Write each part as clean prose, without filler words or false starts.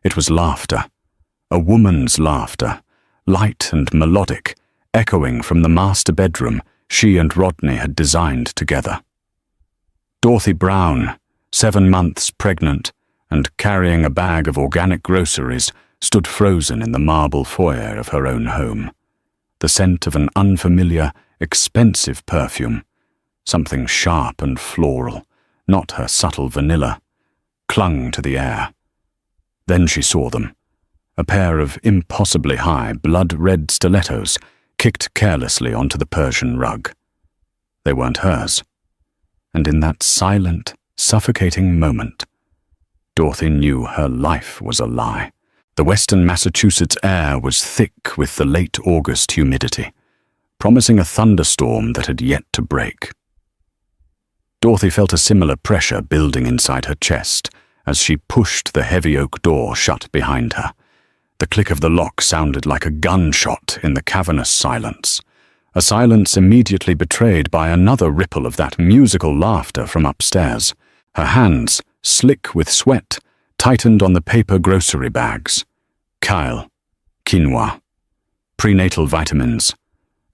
It was laughter, a woman's laughter, light and melodic, echoing from the master bedroom she and Rodney had designed together. Dorothy Brown, 7 months pregnant and carrying a bag of organic groceries, stood frozen in the marble foyer of her own home. The scent of an unfamiliar, expensive perfume, something sharp and floral, not her subtle vanilla, clung to the air. Then she saw them, a pair of impossibly high, blood-red stilettos kicked carelessly onto the Persian rug. They weren't hers, and in that silent, suffocating moment, Dorothy knew her life was a lie. The western Massachusetts air was thick with the late August humidity, promising a thunderstorm that had yet to break. Dorothy felt a similar pressure building inside her chest as she pushed the heavy oak door shut behind her. The click of the lock sounded like a gunshot in the cavernous silence, a silence immediately betrayed by another ripple of that musical laughter from upstairs. Her hands, slick with sweat, tightened on the paper grocery bags. Kale, quinoa, prenatal vitamins,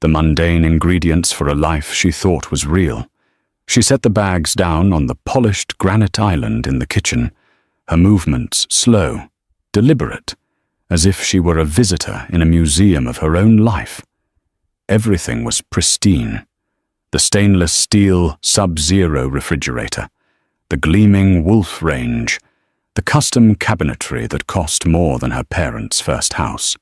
the mundane ingredients for a life she thought was real. She set the bags down on the polished granite island in the kitchen, her movements slow, deliberate, as if she were a visitor in a museum of her own life. Everything was pristine. The stainless steel Sub-Zero refrigerator, the gleaming Wolf range, the custom cabinetry that cost more than her parents' first house.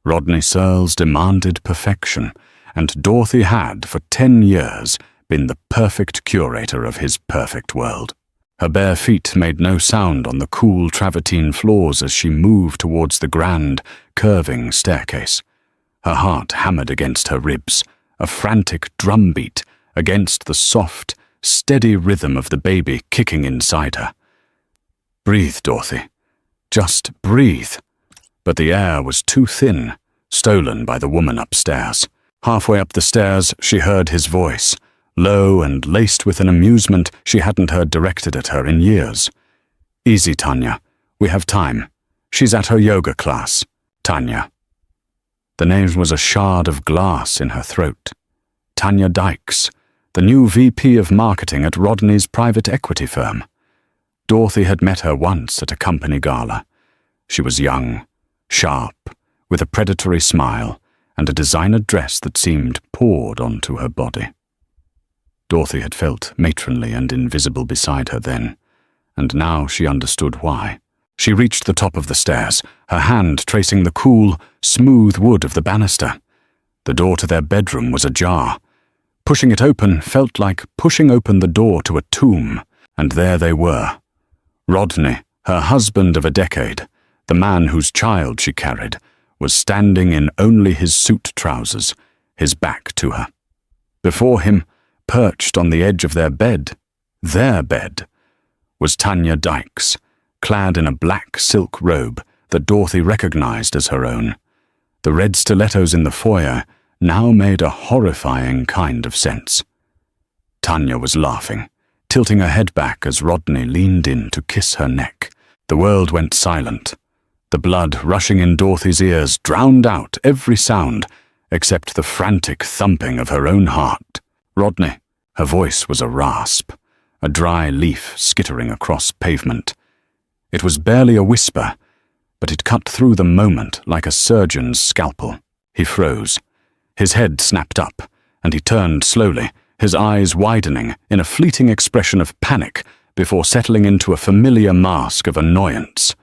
Rodney Searles demanded perfection, and Dorothy had, for 10 years, been the perfect curator of his perfect world. Her bare feet made no sound on the cool travertine floors as she moved towards the grand, curving staircase. Her heart hammered against her ribs, a frantic drumbeat against the soft, steady rhythm of the baby kicking inside her. Breathe, Dorothy. Just breathe. But the air was too thin, stolen by the woman upstairs. Halfway up the stairs, she heard his voice, low and laced with an amusement she hadn't heard directed at her in years. Easy, Tanya. We have time. She's at her yoga class. Tanya. The name was a shard of glass in her throat. Tanya Dykes, the new VP of marketing at Rodney's private equity firm. Dorothy had met her once at a company gala. She was young, sharp, with a predatory smile and a designer dress that seemed poured onto her body. Dorothy had felt matronly and invisible beside her then, and now she understood why. She reached the top of the stairs, her hand tracing the cool, smooth wood of the banister. The door to their bedroom was ajar. Pushing it open felt like pushing open the door to a tomb, and there they were. Rodney, her husband of a decade, the man whose child she carried, was standing in only his suit trousers, his back to her. Before him, perched on the edge of their bed, was Tanya Dykes, clad in a black silk robe that Dorothy recognized as her own. The red stilettos in the foyer now made a horrifying kind of sense. Tanya was laughing, tilting her head back as Rodney leaned in to kiss her neck. The world went silent. The blood rushing in Dorothy's ears drowned out every sound except the frantic thumping of her own heart. Rodney, her voice was a rasp, a dry leaf skittering across pavement. It was barely a whisper, but it cut through the moment like a surgeon's scalpel. He froze. His head snapped up, and he turned slowly, his eyes widening in a fleeting expression of panic before settling into a familiar mask of annoyance.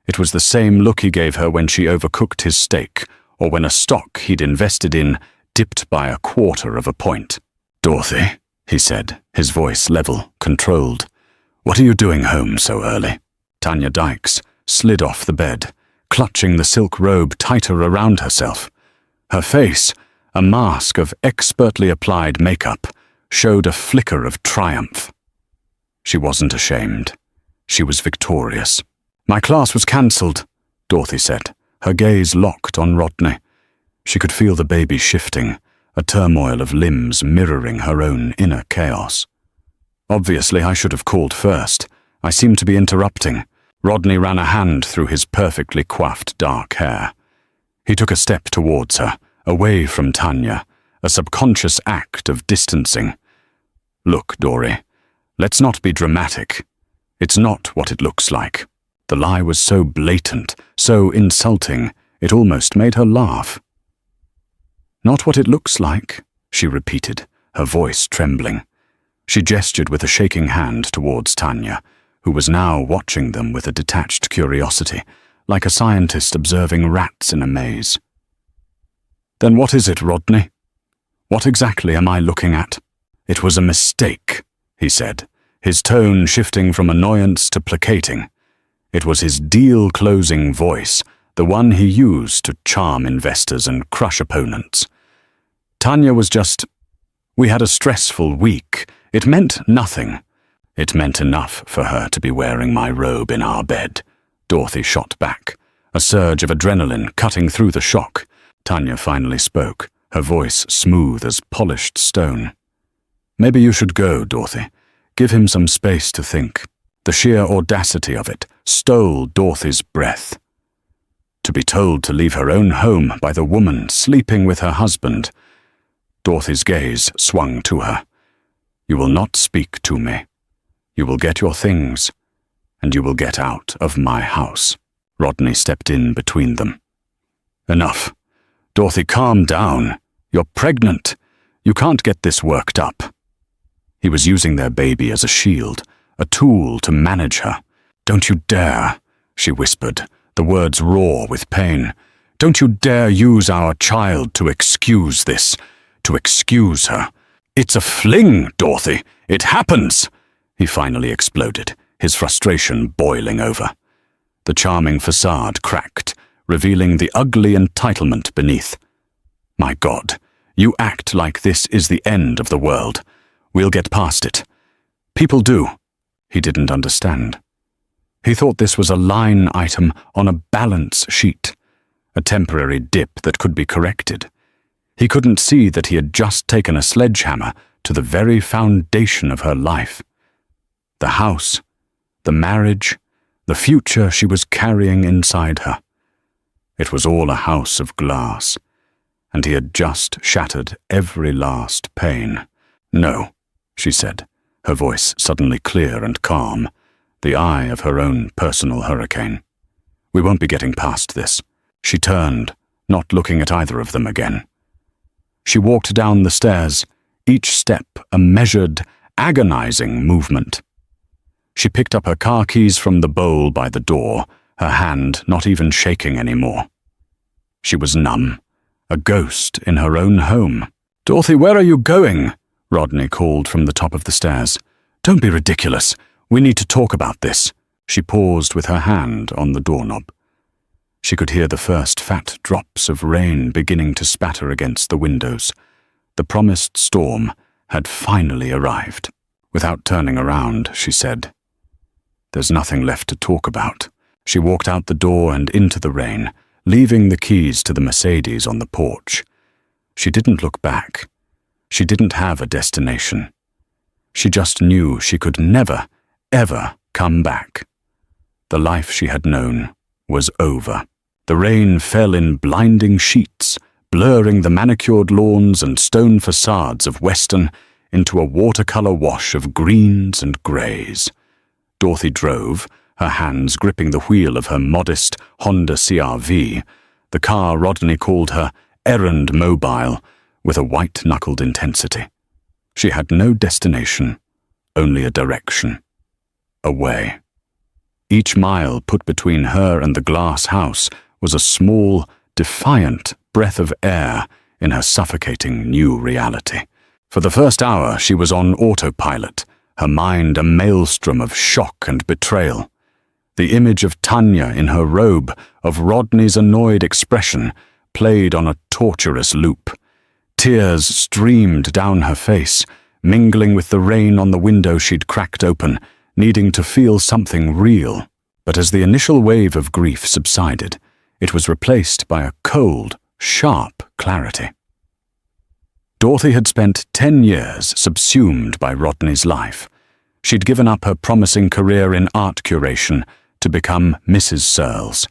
It was the same look he gave her when she overcooked his steak, or when a stock he'd invested in dipped by 1/4 of a point. "Dorothy," he said, his voice level, controlled. "What are you doing home so early?" Tanya Dykes slid off the bed, clutching the silk robe tighter around herself. Her face, a mask of expertly applied makeup, showed a flicker of triumph. She wasn't ashamed. She was victorious. "My class was cancelled," Dorothy said, her gaze locked on Rodney. She could feel the baby shifting, a turmoil of limbs mirroring her own inner chaos. "Obviously, I should have called first. I seem to be interrupting." Rodney ran a hand through his perfectly coiffed dark hair. He took a step towards her, away from Tanya, a subconscious act of distancing. Look, Dory, let's not be dramatic. It's not what it looks like. The lie was so blatant, so insulting, it almost made her laugh. Not what it looks like, she repeated, her voice trembling. She gestured with a shaking hand towards Tanya, who was now watching them with a detached curiosity, like a scientist observing rats in a maze. Then what is it, Rodney? What exactly am I looking at? It was a mistake, he said, his tone shifting from annoyance to placating. It was his deal-closing voice, the one he used to charm investors and crush opponents. Tanya was just... We had a stressful week. It meant nothing. It meant enough for her to be wearing my robe in our bed. Dorothy shot back, a surge of adrenaline cutting through the shock. Tanya finally spoke, her voice smooth as polished stone. Maybe you should go, Dorothy. Give him some space to think. The sheer audacity of it stole Dorothy's breath. To be told to leave her own home by the woman sleeping with her husband. Dorothy's gaze swung to her. You will not speak to me. You will get your things, and you will get out of my house. Rodney stepped in between them. Enough. Dorothy, calm down. You're pregnant. You can't get this worked up. He was using their baby as a shield, a tool to manage her. Don't you dare, she whispered, the words raw with pain. Don't you dare use our child to excuse this, to excuse her. It's a fling, Dorothy. It happens, he finally exploded, his frustration boiling over. The charming facade cracked, revealing the ugly entitlement beneath. My God, you act like this is the end of the world. We'll get past it. People do. He didn't understand. He thought this was a line item on a balance sheet, a temporary dip that could be corrected. He couldn't see that he had just taken a sledgehammer to the very foundation of her life. The house, the marriage, the future she was carrying inside her. It was all a house of glass, and he had just shattered every last pane. No, she said, her voice suddenly clear and calm, the eye of her own personal hurricane. We won't be getting past this. She turned, not looking at either of them again. She walked down the stairs, each step a measured, agonizing movement. She picked up her car keys from the bowl by the door, her hand not even shaking anymore. She was numb, a ghost in her own home. Dorothy, where are you going? Rodney called from the top of the stairs. Don't be ridiculous. We need to talk about this. She paused with her hand on the doorknob. She could hear the first fat drops of rain beginning to spatter against the windows. The promised storm had finally arrived. Without turning around, she said, There's nothing left to talk about. She walked out the door and into the rain, leaving the keys to the Mercedes on the porch. She didn't look back. She didn't have a destination. She just knew she could never, ever come back. The life she had known was over. The rain fell in blinding sheets, blurring the manicured lawns and stone facades of Weston into a watercolor wash of greens and greys. Dorothy drove, her hands gripping the wheel of her modest Honda CR-V, the car Rodney called her errand mobile, with a white-knuckled intensity. She had no destination, only a direction. Away. Each mile put between her and the glass house was a small, defiant breath of air in her suffocating new reality. For the first hour, she was on autopilot, her mind a maelstrom of shock and betrayal. The image of Tanya in her robe, of Rodney's annoyed expression, played on a torturous loop. Tears streamed down her face, mingling with the rain on the window she'd cracked open, needing to feel something real. But as the initial wave of grief subsided, it was replaced by a cold, sharp clarity. Dorothy had spent 10 years subsumed by Rodney's life. She'd given up her promising career in art curation to become Mrs. Searles,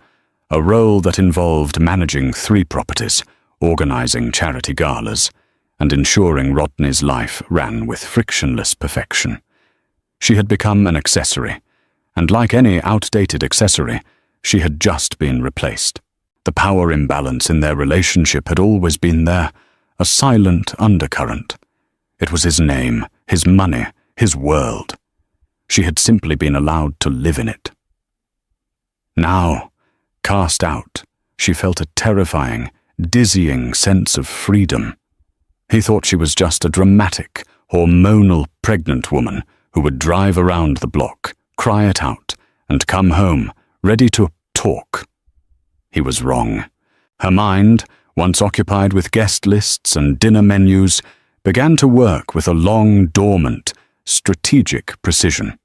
a role that involved managing 3 properties, organizing charity galas, and ensuring Rodney's life ran with frictionless perfection. She had become an accessory, and like any outdated accessory, she had just been replaced. The power imbalance in their relationship had always been there, a silent undercurrent. It was his name, his money, his world. She had simply been allowed to live in it. Now, cast out, she felt a terrifying, dizzying sense of freedom. He thought she was just a dramatic, hormonal pregnant woman who would drive around the block, cry it out, and come home, ready to talk. He was wrong. Her mind, once occupied with guest lists and dinner menus, began to work with a long, dormant, strategic precision.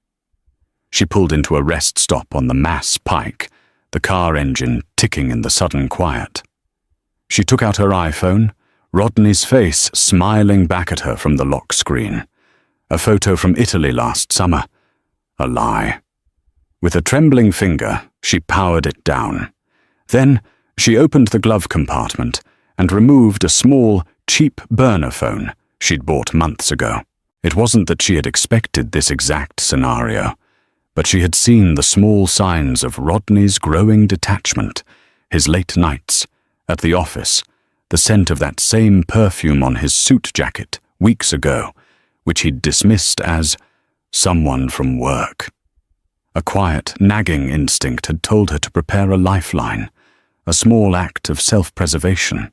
She pulled into a rest stop on the Mass Pike, the car engine ticking in the sudden quiet. She took out her iPhone, Rodney's face smiling back at her from the lock screen. A photo from Italy last summer. A lie. With a trembling finger, she powered it down. Then, she opened the glove compartment and removed a small, cheap burner phone she'd bought months ago. It wasn't that she had expected this exact scenario, but she had seen the small signs of Rodney's growing detachment, his late nights, at the office, the scent of that same perfume on his suit jacket weeks ago, which he'd dismissed as someone from work. A quiet, nagging instinct had told her to prepare a lifeline, a small act of self-preservation.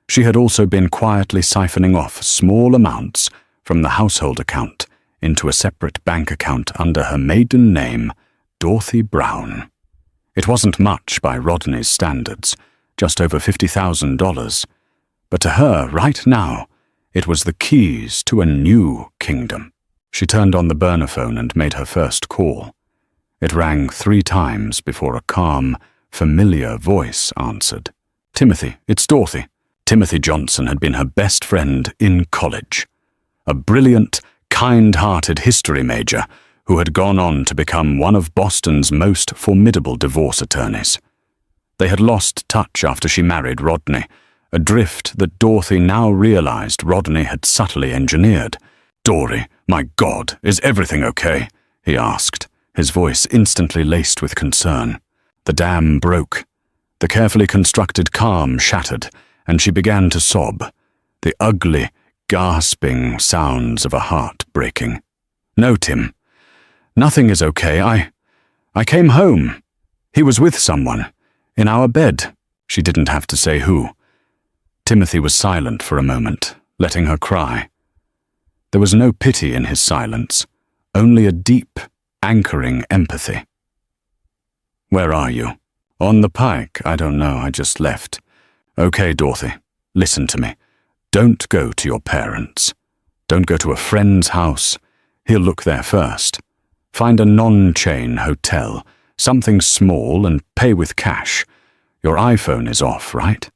She had also been quietly siphoning off small amounts from the household account into a separate bank account under her maiden name, Dorothy Brown. It wasn't much by Rodney's standards, just over $50,000, but to her, right now, it was the keys to a new kingdom. She turned on the burner phone and made her first call. It rang 3 times before a calm, familiar voice answered. "Timothy, it's Dorothy." Timothy Johnson had been her best friend in college. A brilliant, kind-hearted history major who had gone on to become one of Boston's most formidable divorce attorneys. They had lost touch after she married Rodney, a drift that Dorothy now realized Rodney had subtly engineered. "Dory, my God, is everything okay?" he asked, his voice instantly laced with concern. The dam broke. The carefully constructed calm shattered, and she began to sob, the ugly, gasping sounds of a heart breaking. "No, Tim. Nothing is okay. I came home. He was with someone. In our bed." She didn't have to say who. Timothy was silent for a moment, letting her cry. There was no pity in his silence, only a deep, anchoring empathy. "Where are you?" "On the pike. I don't know. I just left." "Okay, Dorothy. Listen to me. Don't go to your parents. Don't go to a friend's house. He'll look there first. Find a non-chain hotel, something small, and pay with cash. Your iPhone is off, right?"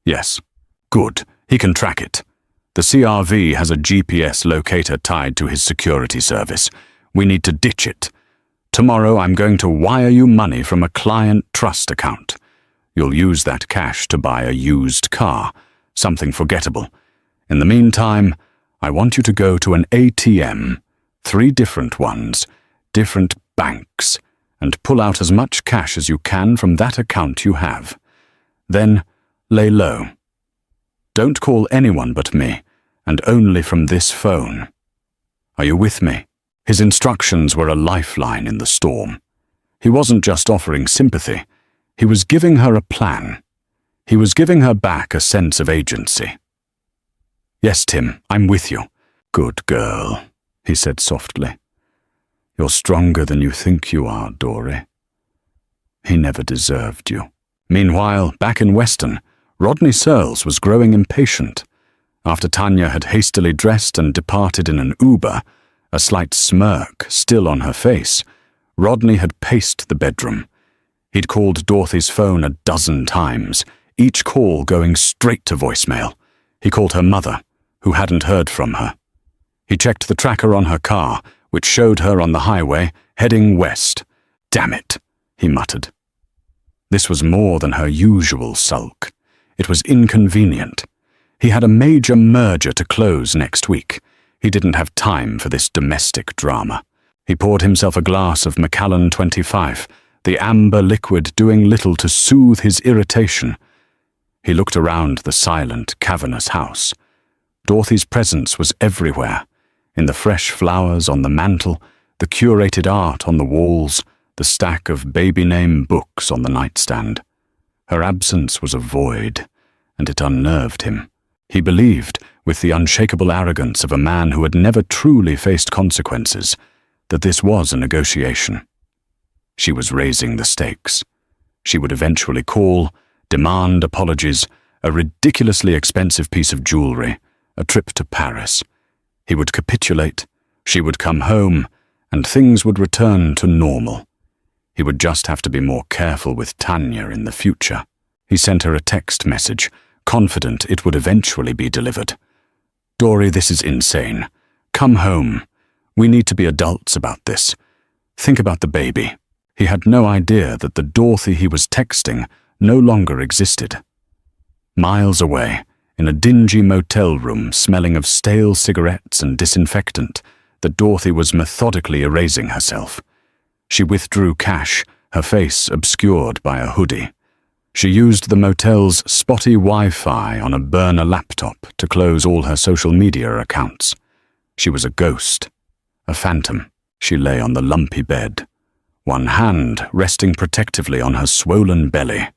"Yes." "Good. He can track it. The CRV has a GPS locator tied to his security service. We need to ditch it. Tomorrow I'm going to wire you money from a client trust account. You'll use that cash to buy a used car, something forgettable. In the meantime, I want you to go to an ATM, 3 different ones, different banks, and pull out as much cash as you can from that account you have. Then lay low. Don't call anyone but me, and only from this phone. Are you with me?" His instructions were a lifeline in the storm. He wasn't just offering sympathy. He was giving her a plan. He was giving her back a sense of agency. "Yes, Tim, I'm with you." "Good girl," he said softly. "You're stronger than you think you are, Dory. He never deserved you." Meanwhile, back in Weston, Rodney Searles was growing impatient. After Tanya had hastily dressed and departed in an Uber, a slight smirk still on her face, Rodney had paced the bedroom. He'd called Dorothy's phone a dozen times, each call going straight to voicemail. He called her mother, who hadn't heard from her. He checked the tracker on her car, which showed her on the highway, heading west. Damn it, he muttered. This was more than her usual sulk. It was inconvenient. He had a major merger to close next week. He didn't have time for this domestic drama. He poured himself a glass of Macallan 25, the amber liquid doing little to soothe his irritation. He looked around the silent, cavernous house. Dorothy's presence was everywhere, in the fresh flowers on the mantel, the curated art on the walls, the stack of baby-name books on the nightstand. Her absence was a void, and it unnerved him. He believed, with the unshakable arrogance of a man who had never truly faced consequences, that this was a negotiation. She was raising the stakes. She would eventually call, demand apologies, a ridiculously expensive piece of jewelry, a trip to Paris. He would capitulate, she would come home, and things would return to normal. He would just have to be more careful with Tanya in the future. He sent her a text message, confident it would eventually be delivered. "Dory, this is insane. Come home. We need to be adults about this. Think about the baby." He had no idea that the Dorothy he was texting no longer existed. Miles away, in a dingy motel room smelling of stale cigarettes and disinfectant, the Dorothy was methodically erasing herself. She withdrew cash, her face obscured by a hoodie. She used the motel's spotty Wi-Fi on a burner laptop to close all her social media accounts. She was a ghost, a phantom. She lay on the lumpy bed, one hand resting protectively on her swollen belly.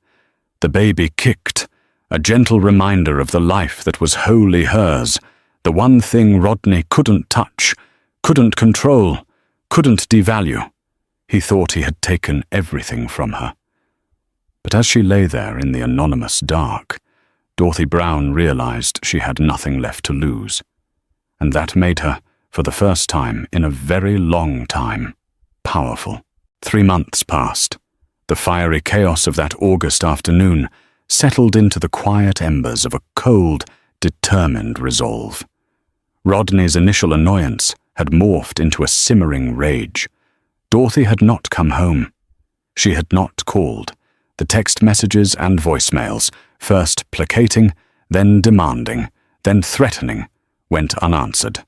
The baby kicked, a gentle reminder of the life that was wholly hers, the one thing Rodney couldn't touch, couldn't control, couldn't devalue. He thought he had taken everything from her. But as she lay there in the anonymous dark, Dorothy Brown realized she had nothing left to lose. And that made her, for the first time in a very long time, powerful. 3 months passed. The fiery chaos of that August afternoon settled into the quiet embers of a cold, determined resolve. Rodney's initial annoyance had morphed into a simmering rage. Dorothy had not come home. She had not called. The text messages and voicemails, first placating, then demanding, then threatening, went unanswered.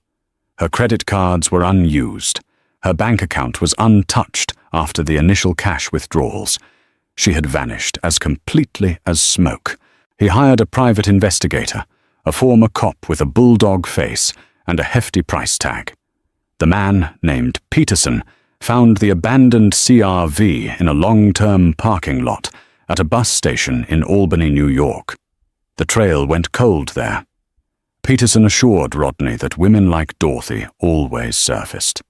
Her credit cards were unused. Her bank account was untouched after the initial cash withdrawals. She had vanished as completely as smoke. He hired a private investigator, a former cop with a bulldog face and a hefty price tag. The man, named Peterson, found the abandoned CRV in a long-term parking lot at a bus station in Albany, New York. The trail went cold there. Peterson assured Rodney that women like Dorothy always surfaced.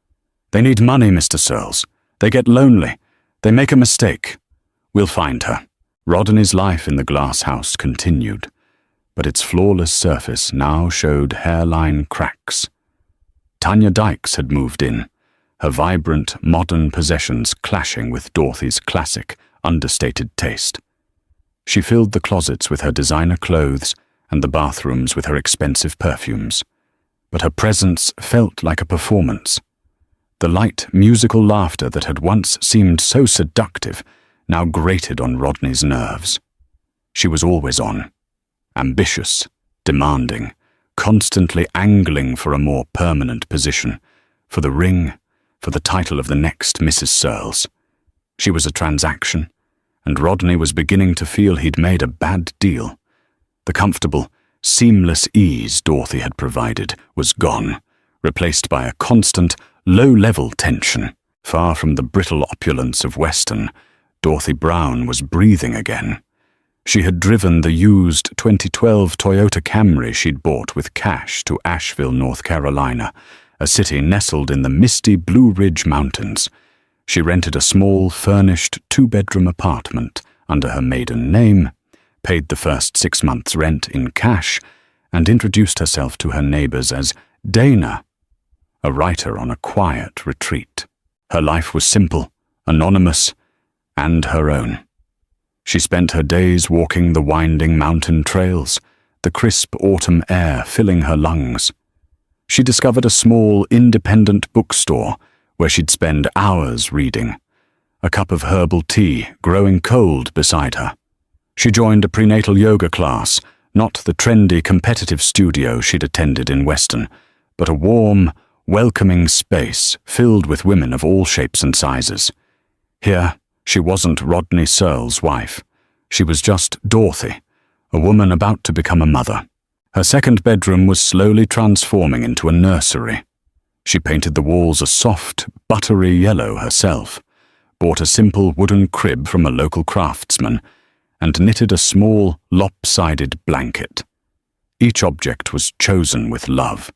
"They need money, Mr. Searles. They get lonely. They make a mistake. We'll find her." Rodney's life in the glass house continued, but its flawless surface now showed hairline cracks. Tanya Dykes had moved in, her vibrant, modern possessions clashing with Dorothy's classic, understated taste. She filled the closets with her designer clothes and the bathrooms with her expensive perfumes, but her presence felt like a performance. The light, musical laughter that had once seemed so seductive now grated on Rodney's nerves. She was always on, ambitious, demanding, constantly angling for a more permanent position, for the ring, for the title of the next Mrs. Searles. She was a transaction, and Rodney was beginning to feel he'd made a bad deal. The comfortable, seamless ease Dorothy had provided was gone, replaced by a constant, low-level tension. Far from the brittle opulence of Weston, Dorothy Brown was breathing again. She had driven the used 2012 Toyota Camry she'd bought with cash to Asheville, North Carolina, a city nestled in the misty Blue Ridge Mountains. She rented a small, furnished 2-bedroom apartment under her maiden name, paid the first 6 months' rent in cash, and introduced herself to her neighbors as Dana, a writer on a quiet retreat. Her life was simple, anonymous, and her own. She spent her days walking the winding mountain trails, the crisp autumn air filling her lungs. She discovered a small, independent bookstore where she'd spend hours reading, a cup of herbal tea growing cold beside her. She joined a prenatal yoga class, not the trendy competitive studio she'd attended in Weston, but a warm, welcoming space filled with women of all shapes and sizes. Here, she wasn't Rodney Searle's wife. She was just Dorothy, a woman about to become a mother. Her second bedroom was slowly transforming into a nursery. She painted the walls a soft, buttery yellow herself, bought a simple wooden crib from a local craftsman, and knitted a small, lopsided blanket. Each object was chosen with love,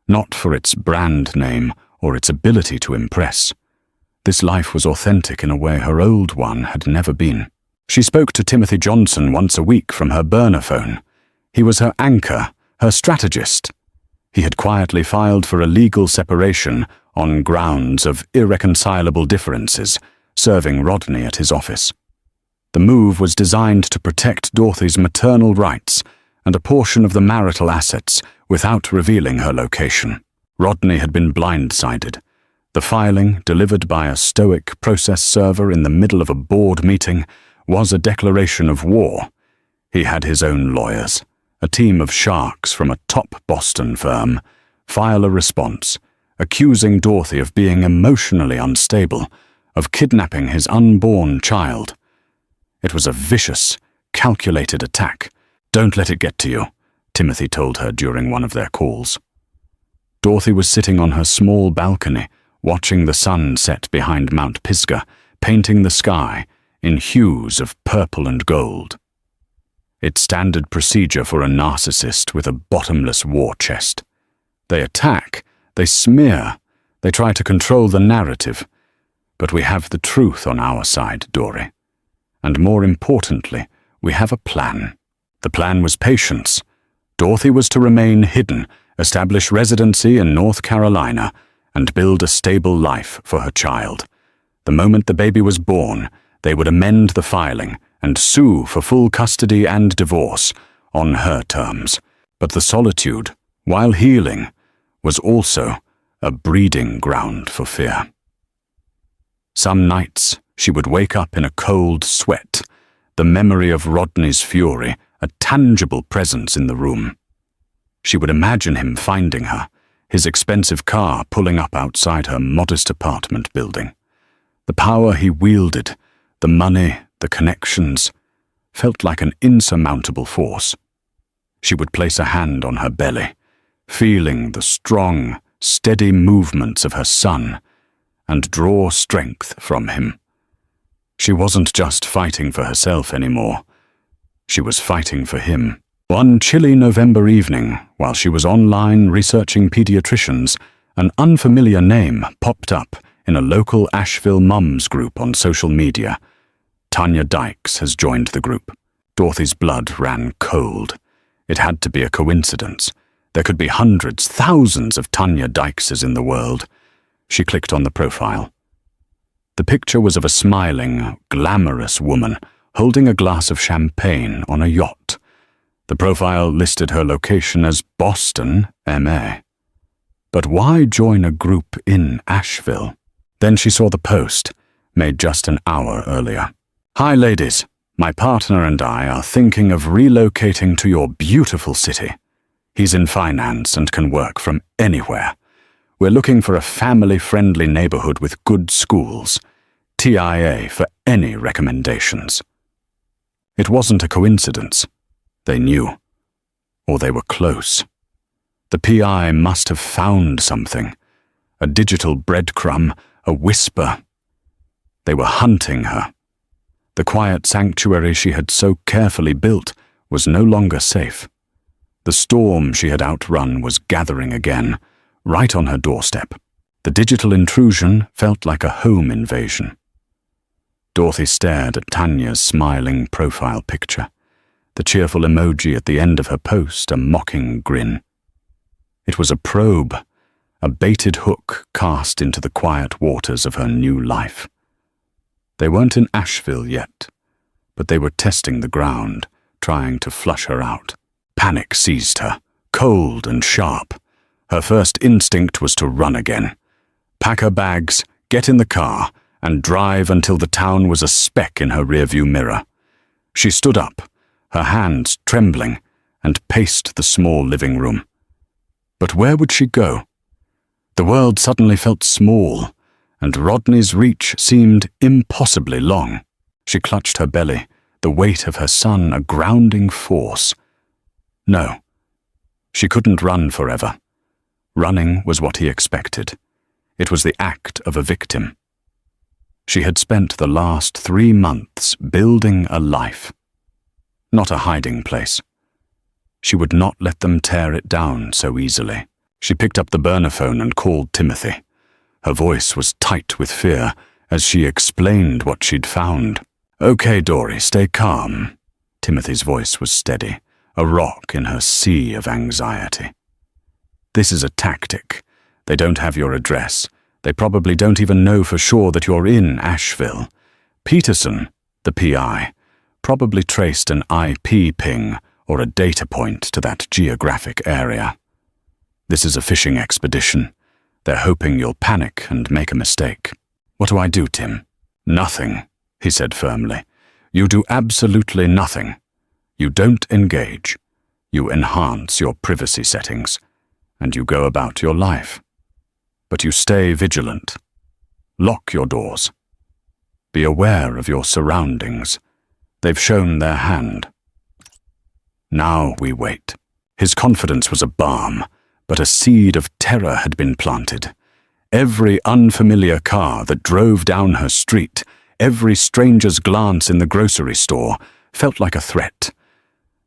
not for its brand name or its ability to impress. This life was authentic in a way her old one had never been. She spoke to Timothy Johnson once a week from her burner phone. He was her anchor, her strategist. He had quietly filed for a legal separation on grounds of irreconcilable differences, serving Rodney at his office. The move was designed to protect Dorothy's maternal rights and a portion of the marital assets without revealing her location. Rodney had been blindsided. The filing, delivered by a stoic process server in the middle of a board meeting, was a declaration of war. He had his own lawyers, a team of sharks from a top Boston firm, file a response, accusing Dorothy of being emotionally unstable, of kidnapping his unborn child. It was a vicious, calculated attack. "Don't let it get to you," Timothy told her during one of their calls. Dorothy was sitting on her small balcony, watching the sun set behind Mount Pisgah, painting the sky in hues of purple and gold. It's standard procedure for a narcissist with a bottomless war chest. They attack, they smear, they try to control the narrative. But we have the truth on our side, Dory. And more importantly, we have a plan. The plan was patience. Dorothy was to remain hidden, establish residency in North Carolina, and build a stable life for her child. The moment the baby was born, they would amend the filing and sue for full custody and divorce on her terms. But the solitude, while healing, was also a breeding ground for fear. Some nights she would wake up in a cold sweat, the memory of Rodney's fury a tangible presence in the room. She would imagine him finding her, his expensive car pulling up outside her modest apartment building. The power he wielded, the money, the connections, felt like an insurmountable force. She would place a hand on her belly, feeling the strong, steady movements of her son, and draw strength from him. She wasn't just fighting for herself anymore. She was fighting for him. One chilly November evening, while she was online researching pediatricians, an unfamiliar name popped up in a local Asheville mums group on social media. Tanya Dykes has joined the group. Dorothy's blood ran cold. It had to be a coincidence. There could be hundreds, thousands of Tanya Dykeses in the world. She clicked on the profile. The picture was of a smiling, glamorous woman holding a glass of champagne on a yacht. The profile listed her location as Boston, MA. But why join a group in Asheville? Then she saw the post, made just an hour earlier. "Hi ladies, my partner and I are thinking of relocating to your beautiful city. He's in finance and can work from anywhere. We're looking for a family-friendly neighborhood with good schools. TIA for any recommendations." It wasn't a coincidence. They knew. Or they were close. The PI must have found something. A digital breadcrumb, a whisper. They were hunting her. The quiet sanctuary she had so carefully built was no longer safe. The storm she had outrun was gathering again, right on her doorstep. The digital intrusion felt like a home invasion. Dorothy stared at Tanya's smiling profile picture, the cheerful emoji at the end of her post a mocking grin. It was a probe, a baited hook cast into the quiet waters of her new life. They weren't in Asheville yet, but they were testing the ground, trying to flush her out. Panic seized her, cold and sharp. Her first instinct was to run again. Pack her bags, get in the car, and drive until the town was a speck in her rearview mirror. She stood up, her hands trembling, and paced the small living room. But where would she go? The world suddenly felt small, and Rodney's reach seemed impossibly long. She clutched her belly, the weight of her son a grounding force. No, she couldn't run forever. Running was what he expected. It was the act of a victim. She had spent the last 3 months building a life, not a hiding place. She would not let them tear it down so easily. She picked up the burner phone and called Timothy. Her voice was tight with fear as she explained what she'd found. "Okay, Dory, stay calm." Timothy's voice was steady, a rock in her sea of anxiety. "This is a tactic. They don't have your address. They probably don't even know for sure that you're in Asheville. Peterson, the PI, probably traced an IP ping or a data point to that geographic area. This is a fishing expedition. They're hoping you'll panic and make a mistake." "What do I do, Tim?" "Nothing," he said firmly. "You do absolutely nothing. You don't engage. You enhance your privacy settings, and you go about your life. But you stay vigilant. Lock your doors. Be aware of your surroundings. They've shown their hand." Now we wait. His confidence was a balm, but a seed of terror had been planted. Every unfamiliar car that drove down her street, every stranger's glance in the grocery store, felt like a threat.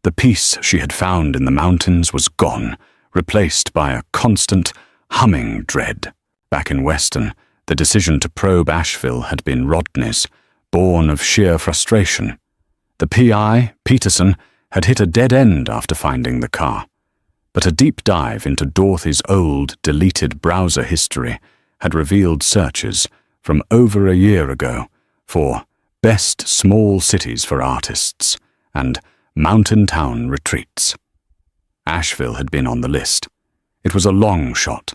The peace she had found in the mountains was gone, replaced by a constant, humming dread. Back in Weston, the decision to probe Asheville had been Rodney's, born of sheer frustration. The PI, Peterson, had hit a dead end after finding the car. But a deep dive into Dorothy's old, deleted browser history had revealed searches from over a year ago for best small cities for artists and mountain town retreats. Asheville had been on the list. It was a long shot,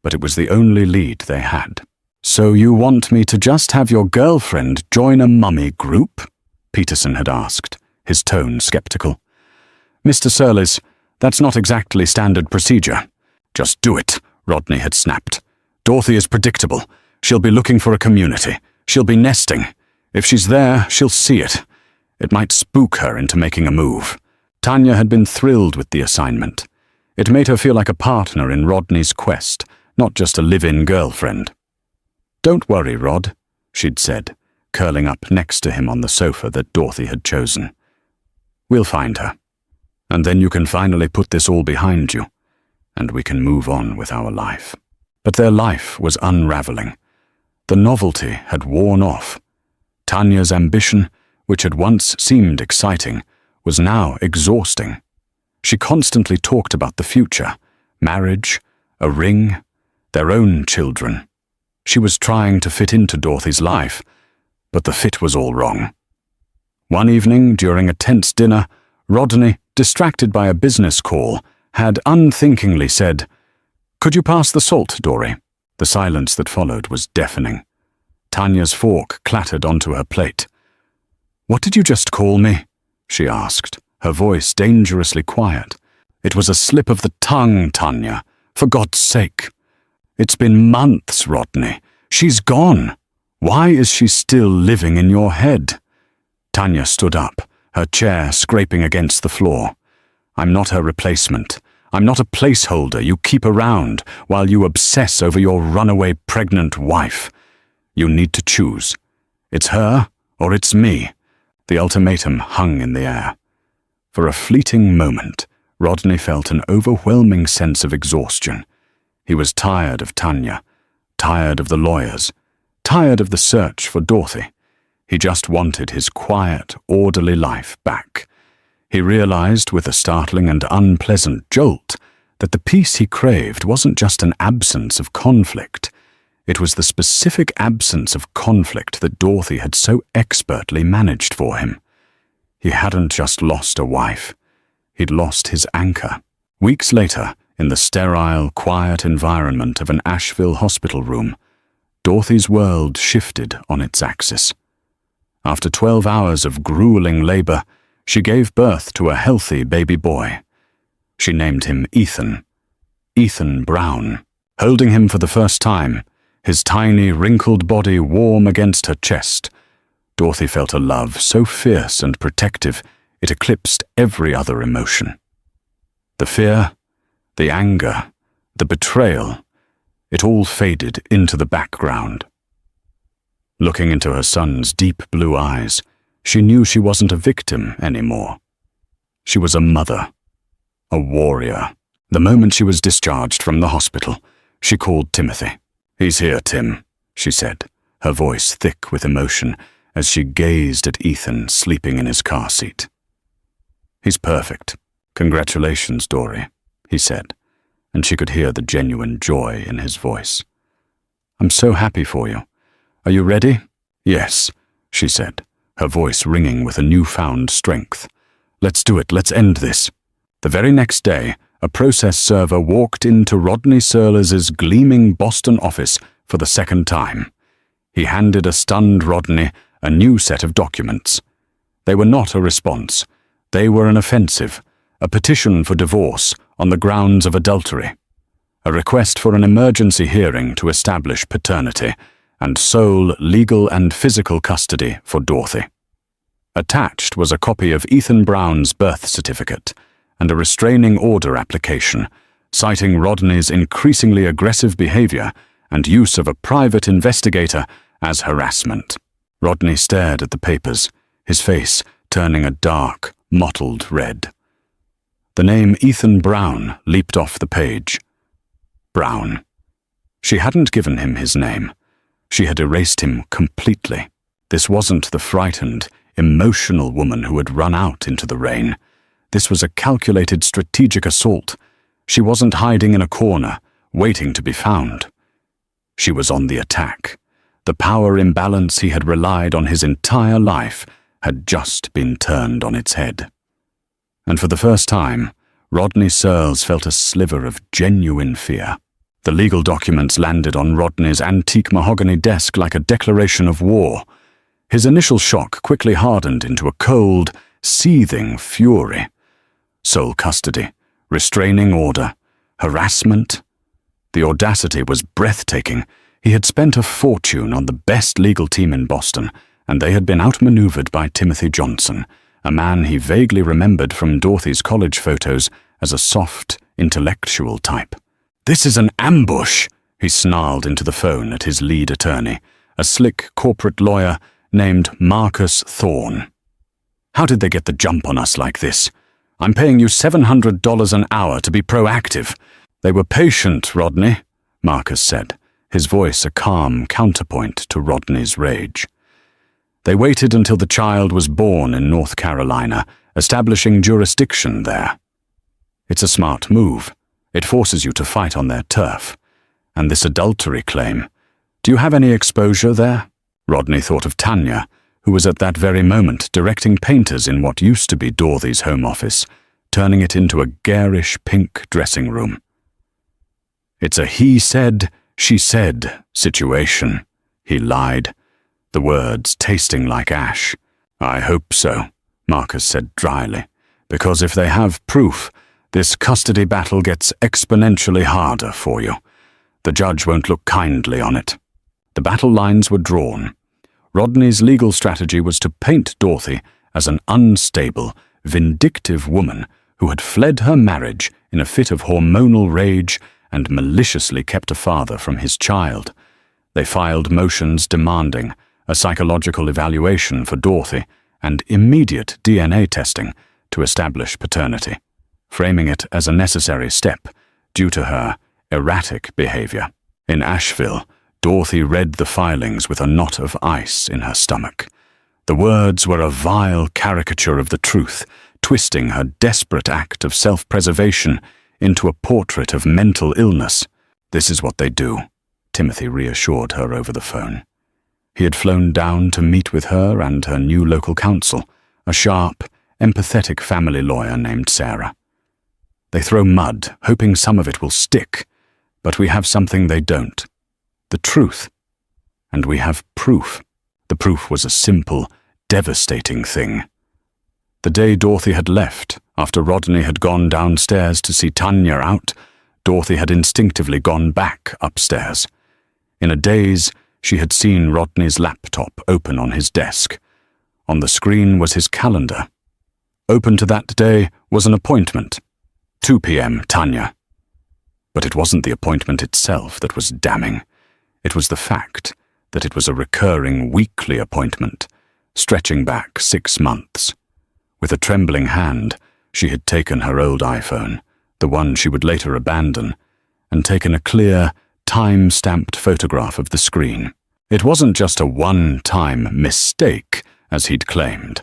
but it was the only lead they had. "So you want me to just have your girlfriend join a mummy group?" Peterson had asked, his tone skeptical. "Mr. Surlis, that's not exactly standard procedure." "Just do it," Rodney had snapped. "Dorothy is predictable. She'll be looking for a community. She'll be nesting. If she's there, she'll see it. It might spook her into making a move." Tanya had been thrilled with the assignment. It made her feel like a partner in Rodney's quest, not just a live-in girlfriend. "Don't worry, Rod," she'd said, curling up next to him on the sofa that Dorothy had chosen. "We'll find her. And then you can finally put this all behind you, and we can move on with our life." But their life was unraveling. The novelty had worn off. Tanya's ambition, which had once seemed exciting, was now exhausting. She constantly talked about the future, marriage, a ring, their own children. She was trying to fit into Dorothy's life, but the fit was all wrong. One evening, during a tense dinner, Rodney, distracted by a business call, had unthinkingly said, "Could you pass the salt, Dory?" The silence that followed was deafening. Tanya's fork clattered onto her plate. "What did you just call me?" she asked, her voice dangerously quiet. "It was a slip of the tongue, Tanya. For God's sake. It's been months, Rodney. She's gone. Why is she still living in your head?" Tanya stood up, her chair scraping against the floor. "I'm not her replacement. I'm not a placeholder you keep around while you obsess over your runaway pregnant wife. You need to choose. It's her or it's me." The ultimatum hung in the air. For a fleeting moment, Rodney felt an overwhelming sense of exhaustion. He was tired of Tanya, tired of the lawyers, tired of the search for Dorothy. He just wanted his quiet, orderly life back. He realized with a startling and unpleasant jolt that the peace he craved wasn't just an absence of conflict. It was the specific absence of conflict that Dorothy had so expertly managed for him. He hadn't just lost a wife. He'd lost his anchor. Weeks later, in the sterile, quiet environment of an Asheville hospital room, Dorothy's world shifted on its axis. After 12 hours of grueling labor, she gave birth to a healthy baby boy. She named him Ethan. Ethan Brown. Holding him for the first time, his tiny, wrinkled body warm against her chest, Dorothy felt a love so fierce and protective it eclipsed every other emotion. The fear, the anger, the betrayal, it all faded into the background. Looking into her son's deep blue eyes, she knew she wasn't a victim anymore. She was a mother, a warrior. The moment she was discharged from the hospital, she called Timothy. "He's here, Tim," she said, her voice thick with emotion as she gazed at Ethan sleeping in his car seat. "He's perfect. Congratulations, Dory," he said, and she could hear the genuine joy in his voice. "I'm so happy for you. Are you ready?" "Yes," she said, her voice ringing with a newfound strength. "Let's do it. Let's end this." The very next day, a process server walked into Rodney Searles' gleaming Boston office for the second time. He handed a stunned Rodney a new set of documents. They were not a response. They were an offensive, a petition for divorce on the grounds of adultery, a request for an emergency hearing to establish paternity, and sole legal and physical custody for Dorothy. Attached was a copy of Ethan Brown's birth certificate and a restraining order application, citing Rodney's increasingly aggressive behavior and use of a private investigator as harassment. Rodney stared at the papers, his face turning a dark, mottled red. The name Ethan Brown leaped off the page. Brown. She hadn't given him his name. She had erased him completely. This wasn't the frightened, emotional woman who had run out into the rain. This was a calculated strategic assault. She wasn't hiding in a corner, waiting to be found. She was on the attack. The power imbalance he had relied on his entire life had just been turned on its head. And for the first time, Rodney Searles felt a sliver of genuine fear. The legal documents landed on Rodney's antique mahogany desk like a declaration of war. His initial shock quickly hardened into a cold, seething fury. Sole custody, restraining order, harassment. The audacity was breathtaking. He had spent a fortune on the best legal team in Boston, and they had been outmaneuvered by Timothy Johnson, a man he vaguely remembered from Dorothy's college photos as a soft, intellectual type. "This is an ambush," he snarled into the phone at his lead attorney, a slick corporate lawyer named Marcus Thorne. "How did they get the jump on us like this? I'm paying you $700 an hour to be proactive." "They were patient, Rodney," Marcus said, his voice a calm counterpoint to Rodney's rage. "They waited until the child was born in North Carolina, establishing jurisdiction there. It's a smart move. It forces you to fight on their turf. And this adultery claim, do you have any exposure there?" Rodney thought of Tanya, who was at that very moment directing painters in what used to be Dorothy's home office, turning it into a garish pink dressing room. "It's a he said, she said situation," he lied, the words tasting like ash. "I hope so," Marcus said dryly, "because if they have proof, this custody battle gets exponentially harder for you. The judge won't look kindly on it." The battle lines were drawn. Rodney's legal strategy was to paint Dorothy as an unstable, vindictive woman who had fled her marriage in a fit of hormonal rage and maliciously kept a father from his child. They filed motions demanding a psychological evaluation for Dorothy and immediate DNA testing to establish paternity, framing it as a necessary step due to her erratic behavior. In Asheville, Dorothy read the filings with a knot of ice in her stomach. The words were a vile caricature of the truth, twisting her desperate act of self-preservation into a portrait of mental illness. "This is what they do," Timothy reassured her over the phone. He had flown down to meet with her and her new local counsel, a sharp, empathetic family lawyer named Sarah. "They throw mud, hoping some of it will stick, but we have something they don't. The truth. And we have proof. The proof was a simple, devastating thing. The day Dorothy had left, after Rodney had gone downstairs to see Tanya out, Dorothy had instinctively gone back upstairs. In a daze, she had seen Rodney's laptop open on his desk. On the screen was his calendar. Open to that day was an appointment. 2 p.m., Tanya. But it wasn't the appointment itself that was damning. It was the fact that it was a recurring weekly appointment, stretching back 6 months. With a trembling hand, she had taken her old iPhone, the one she would later abandon, and taken a clear, time-stamped photograph of the screen. It wasn't just a one-time mistake, as he'd claimed.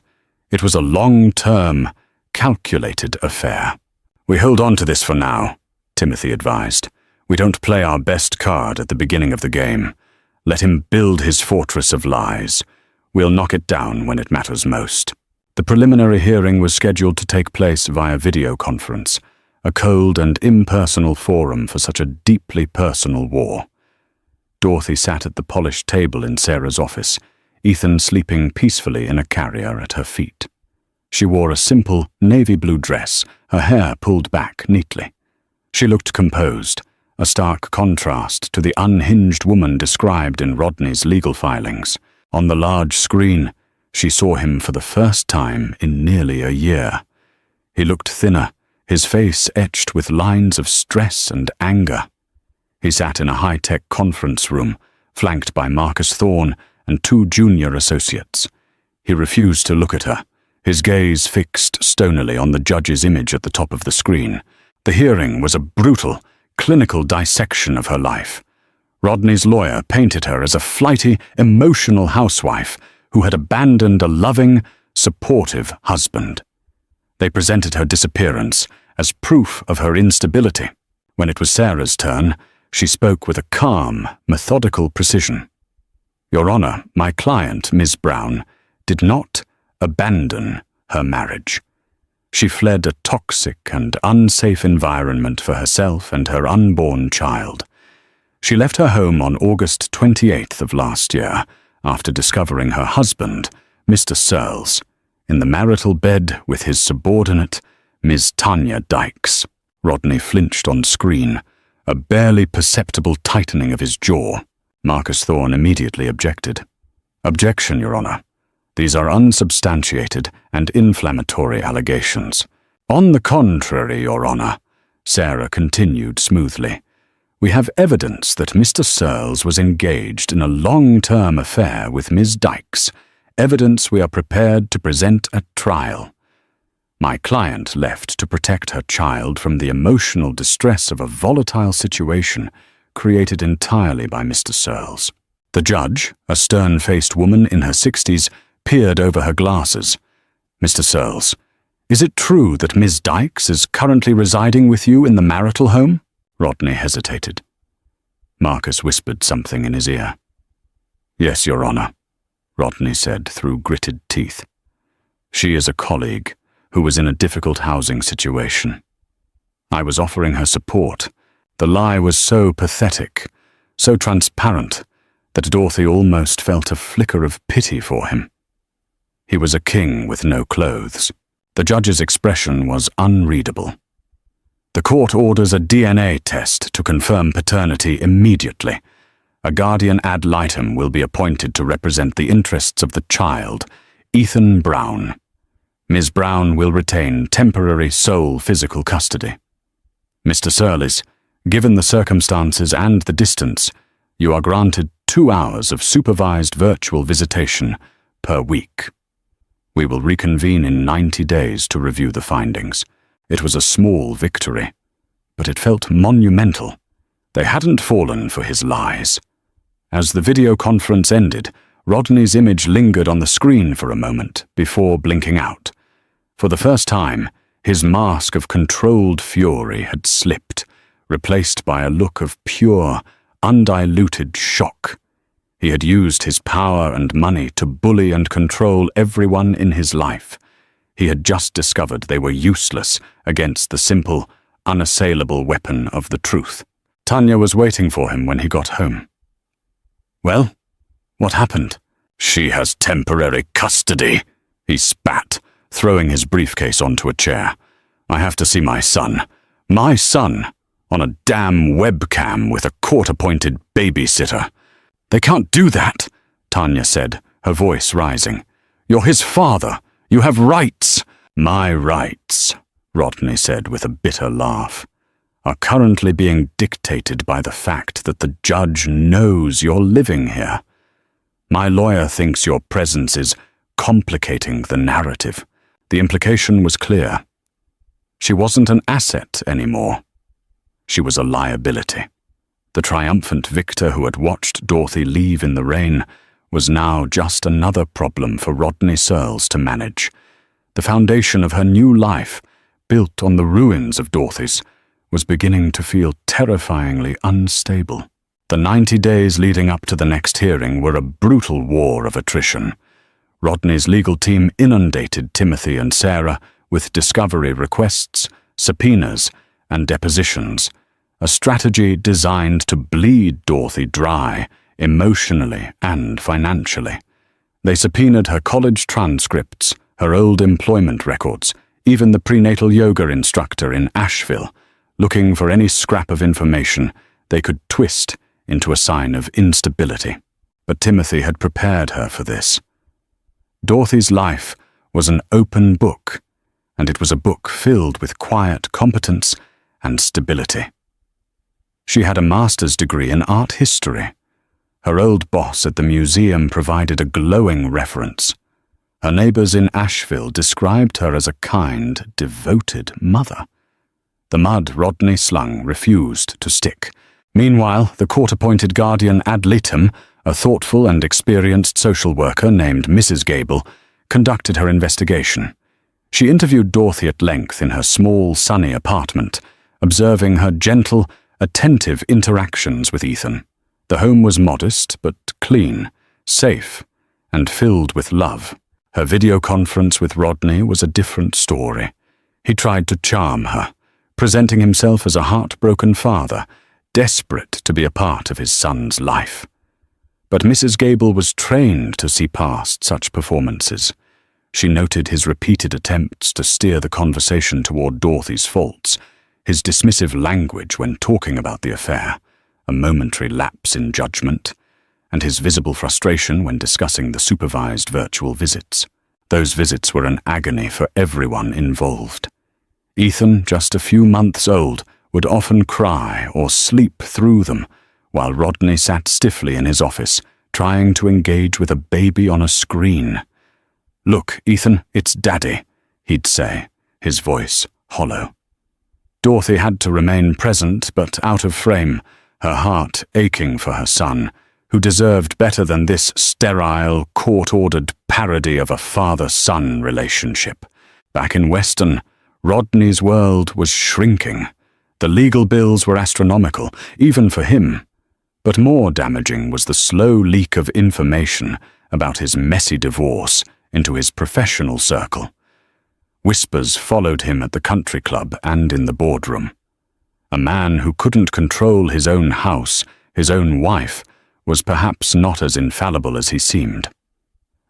It was a long-term, calculated affair. "We hold on to this for now," Timothy advised. "We don't play our best card at the beginning of the game. Let him build his fortress of lies. We'll knock it down when it matters most." The preliminary hearing was scheduled to take place via video conference, a cold and impersonal forum for such a deeply personal war. Dorothy sat at the polished table in Sarah's office, Ethan sleeping peacefully in a carrier at her feet. She wore a simple navy blue dress, her hair pulled back neatly. She looked composed, a stark contrast to the unhinged woman described in Rodney's legal filings. On the large screen, she saw him for the first time in nearly a year. He looked thinner, his face etched with lines of stress and anger. He sat in a high-tech conference room, flanked by Marcus Thorne and 2 junior associates. He refused to look at her, his gaze fixed stonily on the judge's image at the top of the screen. The hearing was a brutal, clinical dissection of her life. Rodney's lawyer painted her as a flighty, emotional housewife who had abandoned a loving, supportive husband. They presented her disappearance as proof of her instability. When it was Sarah's turn, she spoke with a calm, methodical precision. "Your Honor, my client, Ms. Brown, did not abandon her marriage. She fled a toxic and unsafe environment for herself and her unborn child. She left her home on August 28th of last year after discovering her husband, Mr. Searles, in the marital bed with his subordinate, Ms. Tanya Dykes." Rodney flinched on screen, a barely perceptible tightening of his jaw. Marcus Thorne immediately objected. "Objection, Your Honor. These are unsubstantiated and inflammatory allegations." "On the contrary, Your Honor," Sarah continued smoothly, "we have evidence that Mr. Searles was engaged in a long-term affair with Ms. Dykes, evidence we are prepared to present at trial. My client left to protect her child from the emotional distress of a volatile situation created entirely by Mr. Searles." The judge, a stern-faced woman in her 60s, peered over her glasses. "Mr. Searles, is it true that Ms. Dykes is currently residing with you in the marital home?" Rodney hesitated. Marcus whispered something in his ear. "Yes, Your Honor," Rodney said through gritted teeth. "She is a colleague who was in a difficult housing situation. I was offering her support. The lie was so pathetic, so transparent, that Dorothy almost felt a flicker of pity for him. He was a king with no clothes. The judge's expression was unreadable. "The court orders a DNA test to confirm paternity immediately. A guardian ad litem will be appointed to represent the interests of the child, Ethan Brown. Ms. Brown will retain temporary sole physical custody. Mr. Searles, given the circumstances and the distance, you are granted 2 hours of supervised virtual visitation per week. We will reconvene in 90 days to review the findings." It was a small victory, but it felt monumental. They hadn't fallen for his lies. As the video conference ended, Rodney's image lingered on the screen for a moment before blinking out. For the first time, his mask of controlled fury had slipped, replaced by a look of pure, undiluted shock. He had used his power and money to bully and control everyone in his life. He had just discovered they were useless against the simple, unassailable weapon of the truth. Tanya was waiting for him when he got home. "Well, What happened? She has temporary custody, he spat, throwing his briefcase onto a chair. I have to see my son. My son! On a damn webcam with a court-appointed babysitter. They can't do that, Tanya said, her voice rising. You're his father. You have rights. My rights, Rodney said with a bitter laugh, are currently being dictated by the fact that the judge knows you're living here. My lawyer thinks your presence is complicating the narrative. The implication was clear. She wasn't an asset anymore. She was a liability. The triumphant victor who had watched Dorothy leave in the rain was now just another problem for Rodney Searles to manage. The foundation of her new life, built on the ruins of Dorothy's, was beginning to feel terrifyingly unstable. The 90 days leading up to the next hearing were a brutal war of attrition. Rodney's legal team inundated Timothy and Sarah with discovery requests, subpoenas, and depositions, a strategy designed to bleed Dorothy dry, emotionally and financially. They subpoenaed her college transcripts, her old employment records, even the prenatal yoga instructor in Asheville, looking for any scrap of information they could twist into a sign of instability. But Timothy had prepared her for this. Dorothy's life was an open book, and it was a book filled with quiet competence and stability. She had a master's degree in art history. Her old boss at the museum provided a glowing reference. Her neighbors in Asheville described her as a kind, devoted mother. The mud Rodney slung refused to stick. Meanwhile, the court-appointed guardian ad litem, a thoughtful and experienced social worker named Mrs. Gable, conducted her investigation. She interviewed Dorothy at length in her small, sunny apartment, observing her gentle, attentive interactions with Ethan. The home was modest but clean, safe, and filled with love. Her video conference with Rodney was a different story. He tried to charm her, presenting himself as a heartbroken father, desperate to be a part of his son's life. But Mrs. Gable was trained to see past such performances. She noted his repeated attempts to steer the conversation toward Dorothy's faults, his dismissive language when talking about the affair, a momentary lapse in judgment, and his visible frustration when discussing the supervised virtual visits. Those visits were an agony for everyone involved. Ethan, just a few months old, would often cry or sleep through them, while Rodney sat stiffly in his office, trying to engage with a baby on a screen. "Look, Ethan, it's Daddy," he'd say, his voice hollow. Dorothy had to remain present but out of frame, her heart aching for her son, who deserved better than this sterile, court-ordered parody of a father-son relationship. Back in Weston, Rodney's world was shrinking. The legal bills were astronomical, even for him. But more damaging was the slow leak of information about his messy divorce into his professional circle. Whispers followed him at the country club and in the boardroom. A man who couldn't control his own house, his own wife, was perhaps not as infallible as he seemed.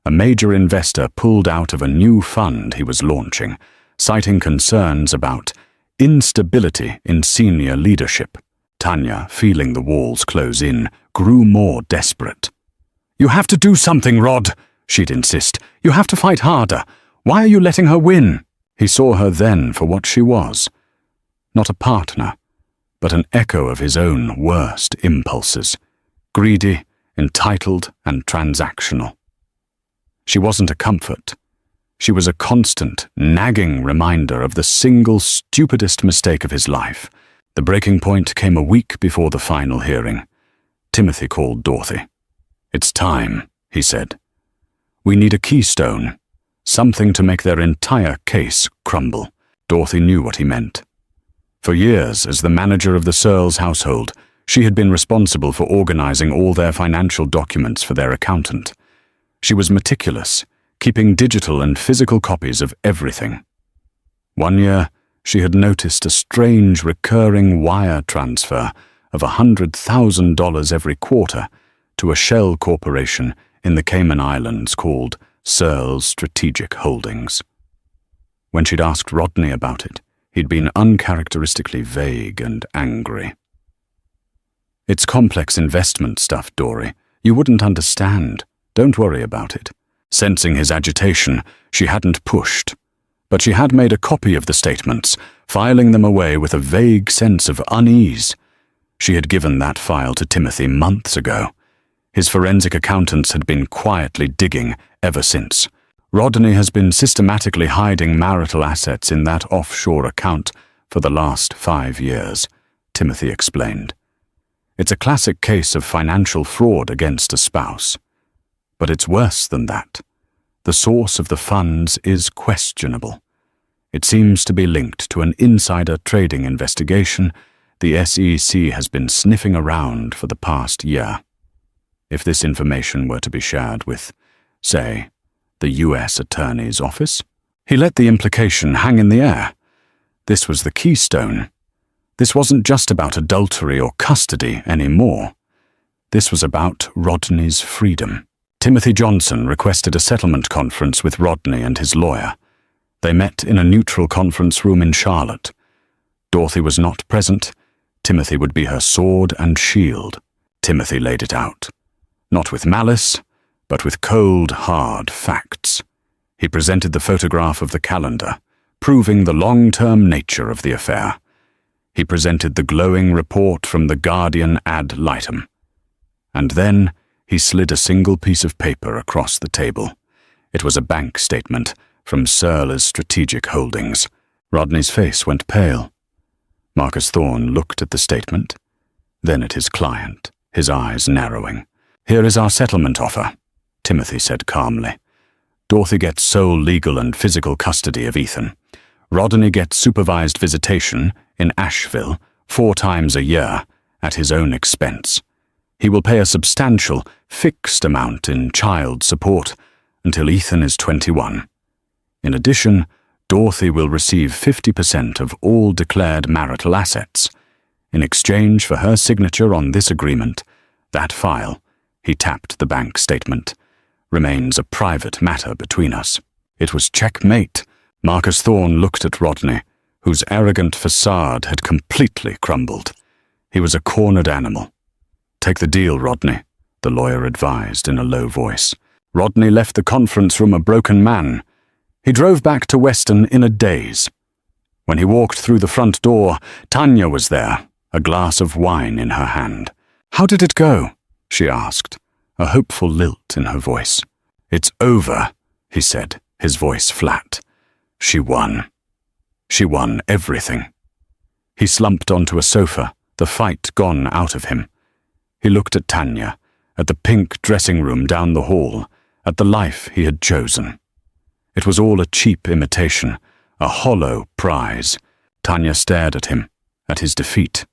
A major investor pulled out of a new fund he was launching, citing concerns about instability in senior leadership. Tanya, feeling the walls close in, grew more desperate. "You have to do something, Rod," she'd insist. "You have to fight harder. Why are you letting her win?" He saw her then for what she was. Not a partner, but an echo of his own worst impulses. Greedy, entitled, and transactional. She wasn't a comfort. She was a constant, nagging reminder of the single stupidest mistake of his life. The breaking point came a week before the final hearing. Timothy called Dorothy. "It's time," he said. "We need a keystone, something to make their entire case crumble." Dorothy knew what he meant. For years, as the manager of the Searles household, she had been responsible for organizing all their financial documents for their accountant. She was meticulous, keeping digital and physical copies of everything. One year, she had noticed a strange recurring wire transfer of $100,000 every quarter to a shell corporation in the Cayman Islands called Searles Strategic Holdings. When she'd asked Rodney about it, he'd been uncharacteristically vague and angry. "It's complex investment stuff, Dory. You wouldn't understand. Don't worry about it." Sensing his agitation, she hadn't pushed, but she had made a copy of the statements, filing them away with a vague sense of unease. She had given that file to Timothy months ago. His forensic accountants had been quietly digging ever since. Rodney has been systematically hiding marital assets in that offshore account for the last 5 years, Timothy explained. It's a classic case of financial fraud against a spouse. But it's worse than that. The source of the funds is questionable. It seems to be linked to an insider trading investigation the SEC has been sniffing around for the past year. If this information were to be shared with, say, the U.S. Attorney's Office, he let the implication hang in the air. This was the keystone. This wasn't just about adultery or custody anymore. This was about Rodney's freedom. Timothy Johnson requested a settlement conference with Rodney and his lawyer. They met in a neutral conference room in Charlotte. Dorothy was not present. Timothy would be her sword and shield. Timothy laid it out. Not with malice, but with cold, hard facts. He presented the photograph of the calendar, proving the long-term nature of the affair. He presented the glowing report from the Guardian ad litem. And then he slid a single piece of paper across the table. It was a bank statement from Searles Strategic Holdings. Rodney's face went pale. Marcus Thorne looked at the statement, then at his client, his eyes narrowing. "Here is our settlement offer," Timothy said calmly. "Dorothy gets sole legal and physical custody of Ethan. Rodney gets supervised visitation in Asheville 4 times a year at his own expense. He will pay a substantial, fixed amount in child support until Ethan is 21. In addition, Dorothy will receive 50% of all declared marital assets. In exchange for her signature on this agreement, that file," he tapped the bank statement, "remains a private matter between us." It was checkmate. Marcus Thorne looked at Rodney, whose arrogant facade had completely crumbled. He was a cornered animal. "Take the deal, Rodney," the lawyer advised in a low voice. Rodney left the conference room a broken man. He drove back to Weston in a daze. When he walked through the front door, Tanya was there, a glass of wine in her hand. "How did it go?" she asked, a hopeful lilt in her voice. "It's over," he said, his voice flat. "She won. She won everything." He slumped onto a sofa, the fight gone out of him. He looked at Tanya, at the pink dressing room down the hall, at the life he had chosen. It was all a cheap imitation, a hollow prize. Tanya stared at him, at his defeat.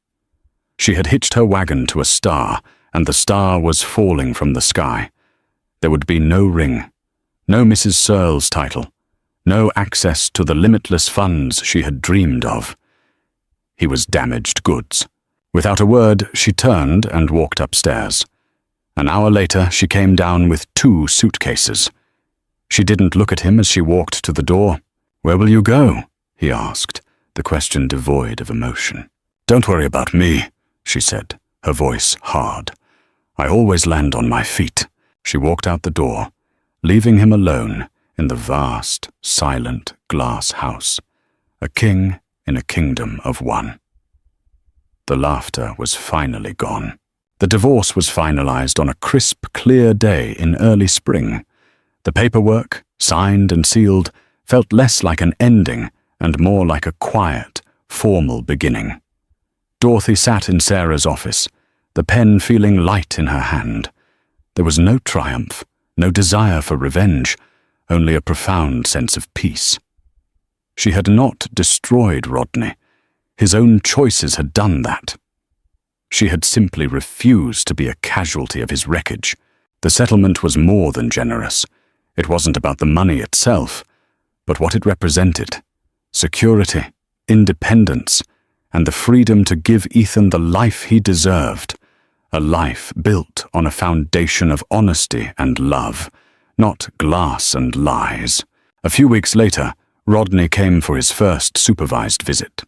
She had hitched her wagon to a star, and the star was falling from the sky. There would be no ring, no Mrs. Searles title, no access to the limitless funds she had dreamed of. He was damaged goods. Without a word, she turned and walked upstairs. An hour later, she came down with 2 suitcases. She didn't look at him as she walked to the door. "Where will you go?" he asked, the question devoid of emotion. "Don't worry about me," she said, her voice hard. "I always land on my feet." She walked out the door, leaving him alone in the vast, silent glass house, a king in a kingdom of one. The laughter was finally gone. The divorce was finalized on a crisp, clear day in early spring. The paperwork, signed and sealed, felt less like an ending and more like a quiet, formal beginning. Dorothy sat in Sarah's office, the pen feeling light in her hand. There was no triumph, no desire for revenge, only a profound sense of peace. She had not destroyed Rodney. His own choices had done that. She had simply refused to be a casualty of his wreckage. The settlement was more than generous. It wasn't about the money itself, but what it represented: security, independence, and the freedom to give Ethan the life he deserved, a life built on a foundation of honesty and love, not glass and lies. A few weeks later, Rodney came for his first supervised visit.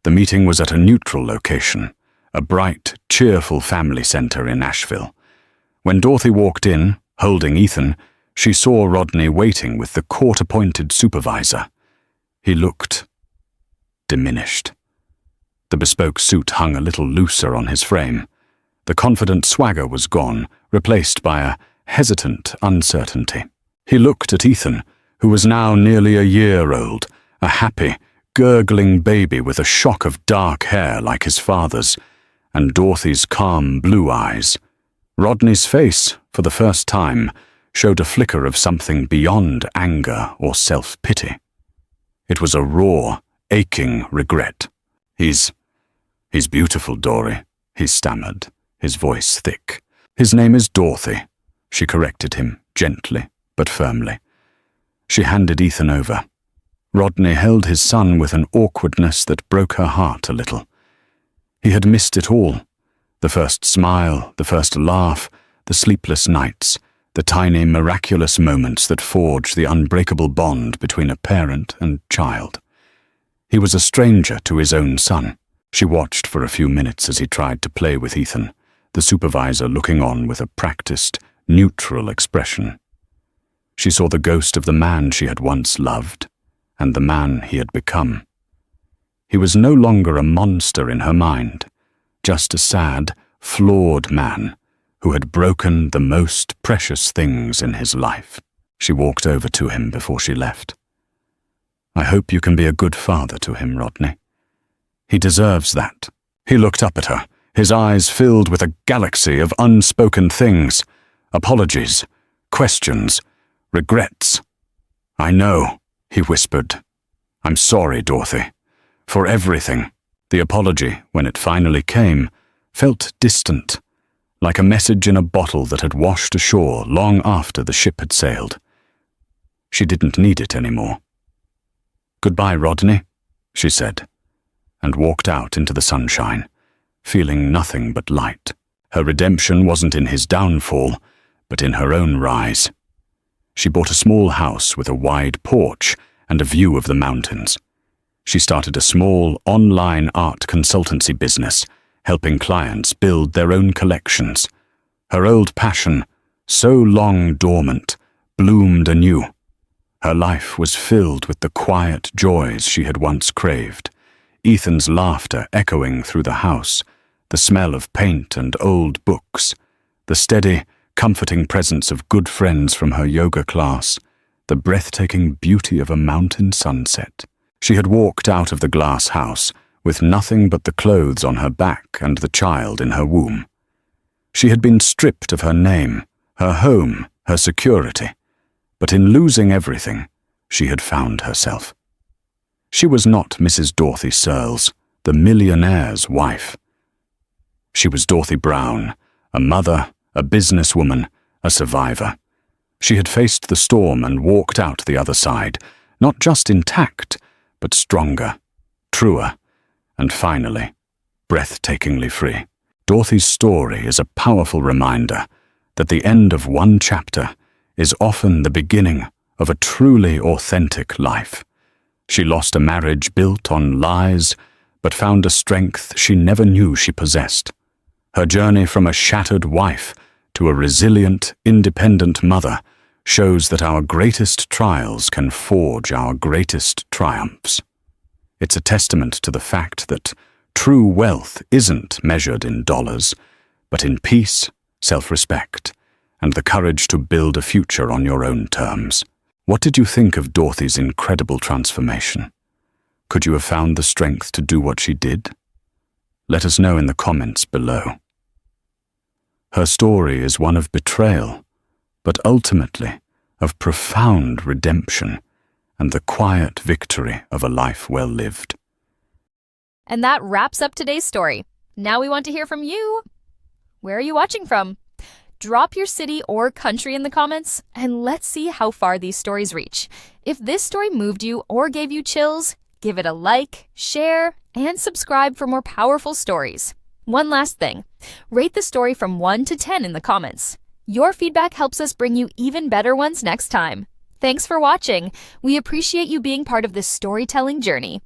The meeting was at a neutral location, a bright, cheerful family center in Asheville. When Dorothy walked in, holding Ethan, she saw Rodney waiting with the court-appointed supervisor. He looked diminished. The bespoke suit hung a little looser on his frame. The confident swagger was gone, replaced by a hesitant uncertainty. He looked at Ethan, who was now nearly a year old, a happy, gurgling baby with a shock of dark hair like his father's, and Dorothy's calm blue eyes. Rodney's face, for the first time, showed a flicker of something beyond anger or self-pity. It was a raw, aching regret. He's beautiful, Dory, he stammered, his voice thick. His name is Dorothy, she corrected him, gently but firmly. She handed Ethan over. Rodney held his son with an awkwardness that broke her heart a little. He had missed it all. The first smile, the first laugh, the sleepless nights, the tiny miraculous moments that forge the unbreakable bond between a parent and child. He was a stranger to his own son. She watched for a few minutes as he tried to play with Ethan, the supervisor looking on with a practiced, neutral expression. She saw the ghost of the man she had once loved, and the man he had become. He was no longer a monster in her mind, just a sad, flawed man who had broken the most precious things in his life. She walked over to him before she left. I hope you can be a good father to him, Rodney. He deserves that. He looked up at her, his eyes filled with a galaxy of unspoken things, apologies, questions, regrets. I know, he whispered. I'm sorry, Dorothy, for everything. The apology, when it finally came, felt distant, like a message in a bottle that had washed ashore long after the ship had sailed. She didn't need it anymore. Goodbye, Rodney, she said, and walked out into the sunshine, feeling nothing but light. Her redemption wasn't in his downfall, but in her own rise. She bought a small house with a wide porch and a view of the mountains. She started a small online art consultancy business, helping clients build their own collections. Her old passion, so long dormant, bloomed anew. Her life was filled with the quiet joys she had once craved. Ethan's laughter echoing through the house, the smell of paint and old books, the steady, comforting presence of good friends from her yoga class, the breathtaking beauty of a mountain sunset. She had walked out of the glass house with nothing but the clothes on her back and the child in her womb. She had been stripped of her name, her home, her security, but in losing everything, she had found herself. She was not Mrs. Dorothy Searles, the millionaire's wife. She was Dorothy Brown, a mother, a businesswoman, a survivor. She had faced the storm and walked out the other side, not just intact, but stronger, truer, and finally, breathtakingly free. Dorothy's story is a powerful reminder that the end of one chapter is often the beginning of a truly authentic life. She lost a marriage built on lies, but found a strength she never knew she possessed. Her journey from a shattered wife to a resilient, independent mother shows that our greatest trials can forge our greatest triumphs. It's a testament to the fact that true wealth isn't measured in dollars, but in peace, self-respect, and the courage to build a future on your own terms. What did you think of Dorothy's incredible transformation? Could you have found the strength to do what she did? Let us know in the comments below. Her story is one of betrayal, but ultimately of profound redemption and the quiet victory of a life well lived. And that wraps up today's story. Now we want to hear from you. Where are you watching from? Drop your city or country in the comments, and let's see how far these stories reach. If this story moved you or gave you chills, give it a like, share, and subscribe for more powerful stories. One last thing. Rate the story from 1 to 10 in the comments. Your feedback helps us bring you even better ones next time. Thanks for watching. We appreciate you being part of this storytelling journey.